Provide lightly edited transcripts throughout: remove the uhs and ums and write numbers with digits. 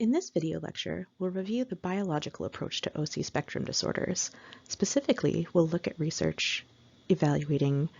In this video lecture, we'll review the biological approach to OC spectrum disorders. Specifically, we'll look at research evaluating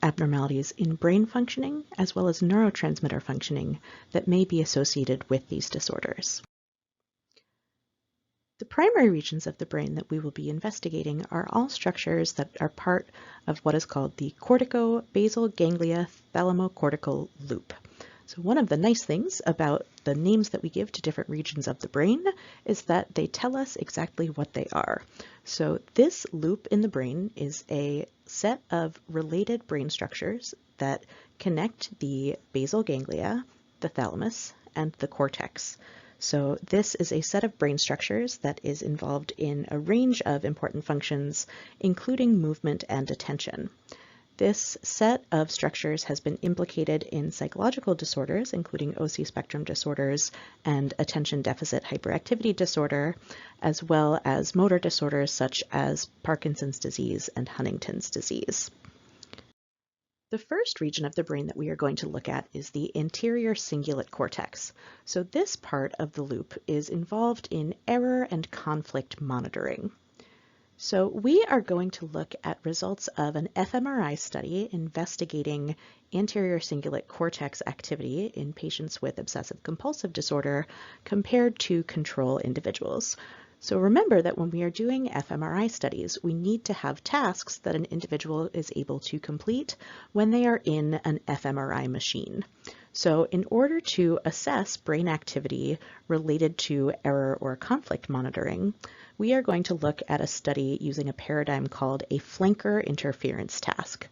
abnormalities in brain functioning as well as neurotransmitter functioning that may be associated with these disorders. The primary regions of the brain that we will be investigating are all structures that are part of what is called the cortico-basal ganglia thalamocortical loop. So one of the nice things about the names that we give to different regions of the brain is that they tell us exactly what they are. So this loop in the brain is a set of related brain structures that connect the basal ganglia, the thalamus, and the cortex. So this is a set of brain structures that is involved in a range of important functions, including movement and attention. This set of structures has been implicated in psychological disorders, including OC spectrum disorders and attention deficit hyperactivity disorder, as well as motor disorders such as Parkinson's disease and Huntington's disease. The first region of the brain that we are going to look at is the anterior cingulate cortex. So this part of the loop is involved in error and conflict monitoring. So we are going to look at results of an fMRI study investigating anterior cingulate cortex activity in patients with obsessive compulsive disorder compared to control individuals. So remember that when we are doing fMRI studies, we need to have tasks that an individual is able to complete when they are in an fMRI machine. So in order to assess brain activity related to error or conflict monitoring, we are going to look at a study using a paradigm called a flanker interference task.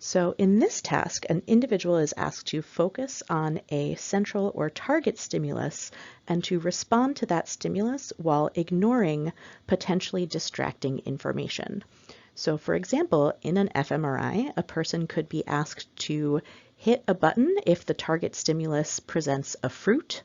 So in this task, an individual is asked to focus on a central or target stimulus and to respond to that stimulus while ignoring potentially distracting information. So for example, in an fMRI, a person could be asked to hit a button if the target stimulus presents a fruit,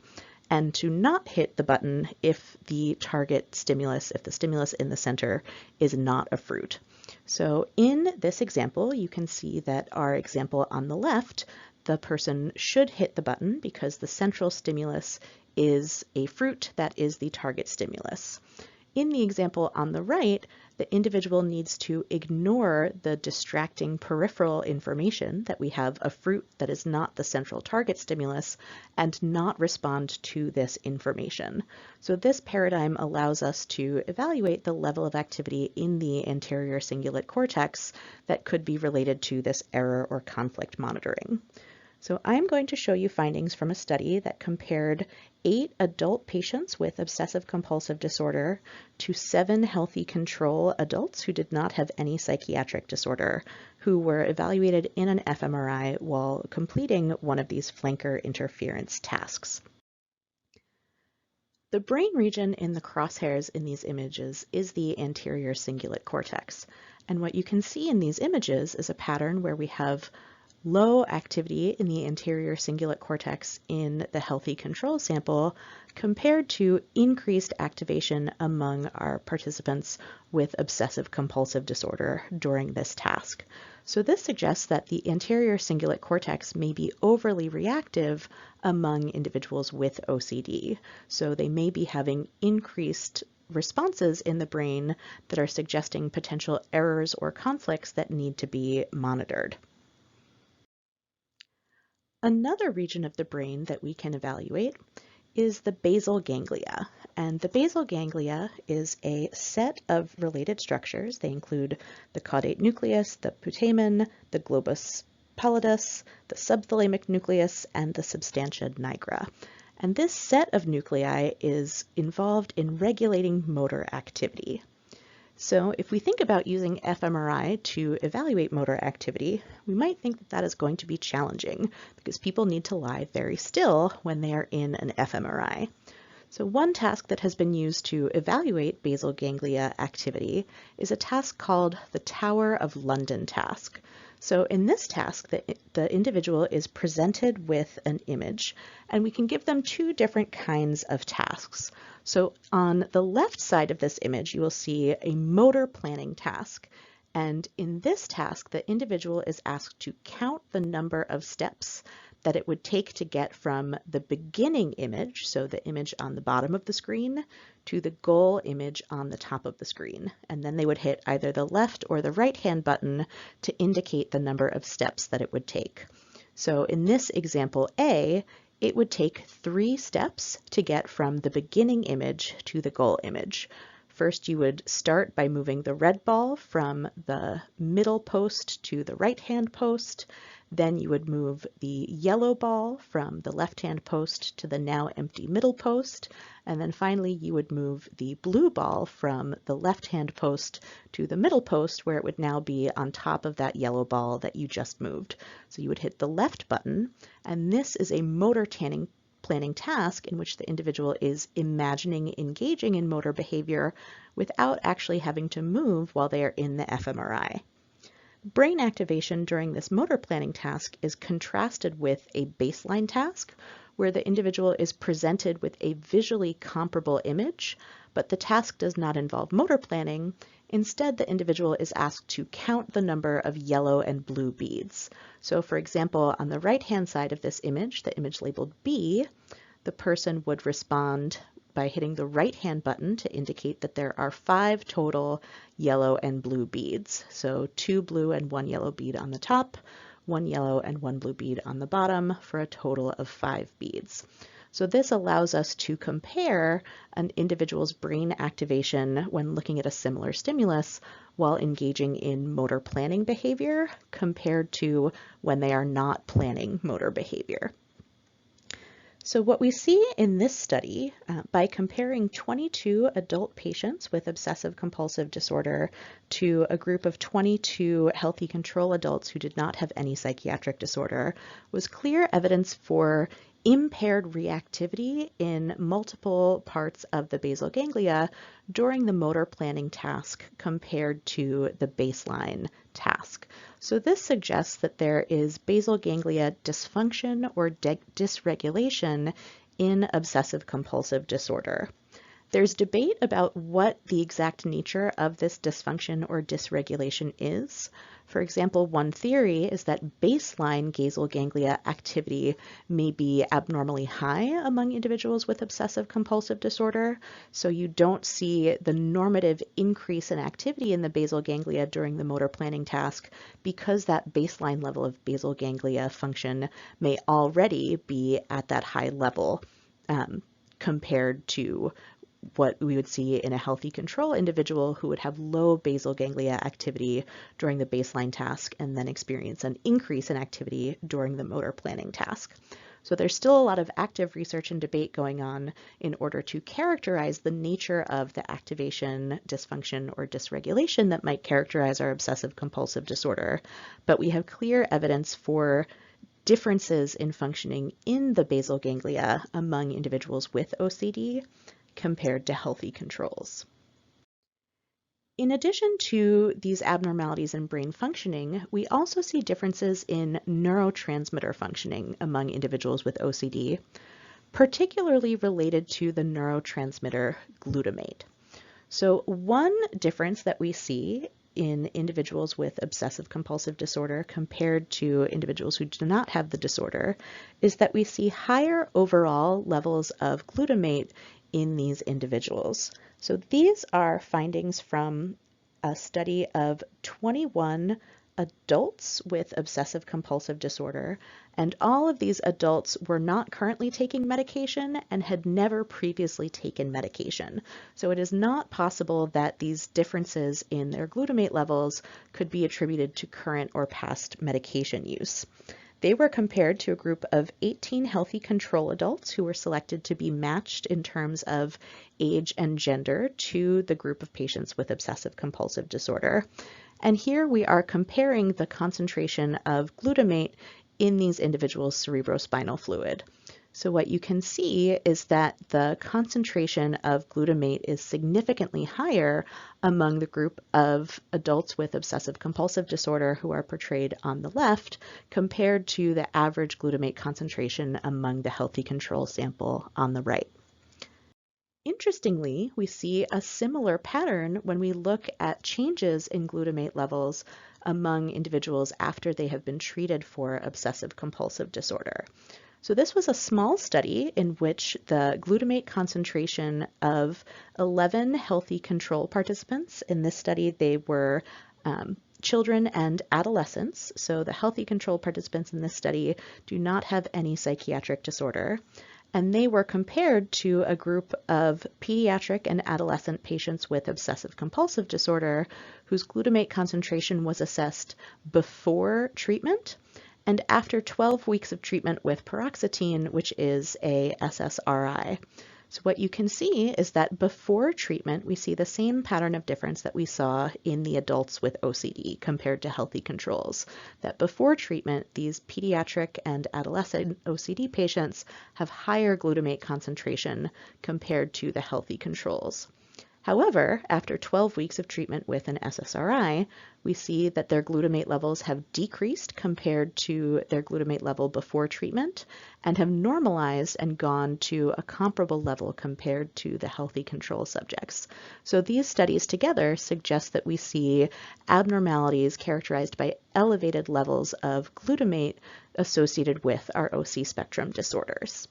and to not hit the button if the target stimulus, if the stimulus in the center is not a fruit. So in this example, you can see that our example on the left, the person should hit the button because the central stimulus is a fruit that is the target stimulus. In the example on the right, the individual needs to ignore the distracting peripheral information that we have a fruit that is not the central target stimulus and not respond to this information. So this paradigm allows us to evaluate the level of activity in the anterior cingulate cortex that could be related to this error or conflict monitoring. So I'm going to show you findings from a study that compared 8 adult patients with obsessive compulsive disorder to 7 healthy control adults who did not have any psychiatric disorder, who were evaluated in an fMRI while completing one of these flanker interference tasks. The brain region in the crosshairs in these images is the anterior cingulate cortex. And what you can see in these images is a pattern where we have low activity in the anterior cingulate cortex in the healthy control sample compared to increased activation among our participants with obsessive compulsive disorder during this task. So this suggests that the anterior cingulate cortex may be overly reactive among individuals with OCD. So they may be having increased responses in the brain that are suggesting potential errors or conflicts that need to be monitored. Another region of the brain that we can evaluate is the basal ganglia. And the basal ganglia is a set of related structures. They include the caudate nucleus, the putamen, the globus pallidus, the subthalamic nucleus, and the substantia nigra. And this set of nuclei is involved in regulating motor activity. So if we think about using fMRI to evaluate motor activity, we might think that that is going to be challenging because people need to lie very still when they are in an fMRI. So one task that has been used to evaluate basal ganglia activity is a task called the Tower of London task. So in this task, the individual is presented with an image, and we can give them 2 different kinds of tasks. So on the left side of this image, you will see a motor planning task. And in this task, the individual is asked to count the number of steps that it would take to get from the beginning image, so the image on the bottom of the screen, to the goal image on the top of the screen. And then they would hit either the left or the right hand button to indicate the number of steps that it would take. So in this example A, it would take 3 steps to get from the beginning image to the goal image. First, you would start by moving the red ball from the middle post to the right-hand post. Then you would move the yellow ball from the left-hand post to the now empty middle post. And then finally, you would move the blue ball from the left-hand post to the middle post, where it would now be on top of that yellow ball that you just moved. So you would hit the left button, and this is a motor planning task in which the individual is imagining engaging in motor behavior without actually having to move while they are in the fMRI. Brain activation during this motor planning task is contrasted with a baseline task, where the individual is presented with a visually comparable image, but the task does not involve motor planning. Instead, the individual is asked to count the number of yellow and blue beads. So for example, on the right-hand side of this image, the image labeled B, the person would respond by hitting the right-hand button to indicate that there are 5 total yellow and blue beads. So 2 blue and 1 yellow bead on the top, 1 yellow and 1 blue bead on the bottom, for a total of 5 beads. So this allows us to compare an individual's brain activation when looking at a similar stimulus while engaging in motor planning behavior compared to when they are not planning motor behavior. So what we see in this study, by comparing 22 adult patients with obsessive compulsive disorder to a group of 22 healthy control adults who did not have any psychiatric disorder, was clear evidence for impaired reactivity in multiple parts of the basal ganglia during the motor planning task compared to the baseline task. So this suggests that there is basal ganglia dysfunction or dysregulation in obsessive compulsive disorder. There's debate about what the exact nature of this dysfunction or dysregulation is. For example, one theory is that baseline basal ganglia activity may be abnormally high among individuals with obsessive compulsive disorder, so you don't see the normative increase in activity in the basal ganglia during the motor planning task because that baseline level of basal ganglia function may already be at that high level compared to what we would see in a healthy control individual who would have low basal ganglia activity during the baseline task and then experience an increase in activity during the motor planning task. So there's still a lot of active research and debate going on in order to characterize the nature of the activation, dysfunction, or dysregulation that might characterize our obsessive compulsive disorder, but we have clear evidence for differences in functioning in the basal ganglia among individuals with OCD compared to healthy controls. In addition to these abnormalities in brain functioning, we also see differences in neurotransmitter functioning among individuals with OCD, particularly related to the neurotransmitter glutamate. So one difference that we see in individuals with obsessive compulsive disorder compared to individuals who do not have the disorder is that we see higher overall levels of glutamate in these individuals. So these are findings from a study of 21 adults with obsessive compulsive disorder, and all of these adults were not currently taking medication and had never previously taken medication. So it is not possible that these differences in their glutamate levels could be attributed to current or past medication use. They were compared to a group of 18 healthy control adults who were selected to be matched in terms of age and gender to the group of patients with obsessive compulsive disorder. And here we are comparing the concentration of glutamate in these individuals' cerebrospinal fluid. So what you can see is that the concentration of glutamate is significantly higher among the group of adults with obsessive compulsive disorder who are portrayed on the left compared to the average glutamate concentration among the healthy control sample on the right. Interestingly, we see a similar pattern when we look at changes in glutamate levels among individuals after they have been treated for obsessive compulsive disorder. So this was a small study in which the glutamate concentration of 11 healthy control participants. In this study, they were children and adolescents. So the healthy control participants in this study do not have any psychiatric disorder. And they were compared to a group of pediatric and adolescent patients with obsessive compulsive disorder whose glutamate concentration was assessed before treatment and after 12 weeks of treatment with paroxetine, which is a SSRI. So what you can see is that before treatment, we see the same pattern of difference that we saw in the adults with OCD compared to healthy controls. That before treatment, these pediatric and adolescent OCD patients have higher glutamate concentration compared to the healthy controls. However, after 12 weeks of treatment with an SSRI, we see that their glutamate levels have decreased compared to their glutamate level before treatment and have normalized and gone to a comparable level compared to the healthy control subjects. So these studies together suggest that we see abnormalities characterized by elevated levels of glutamate associated with our OC spectrum disorders.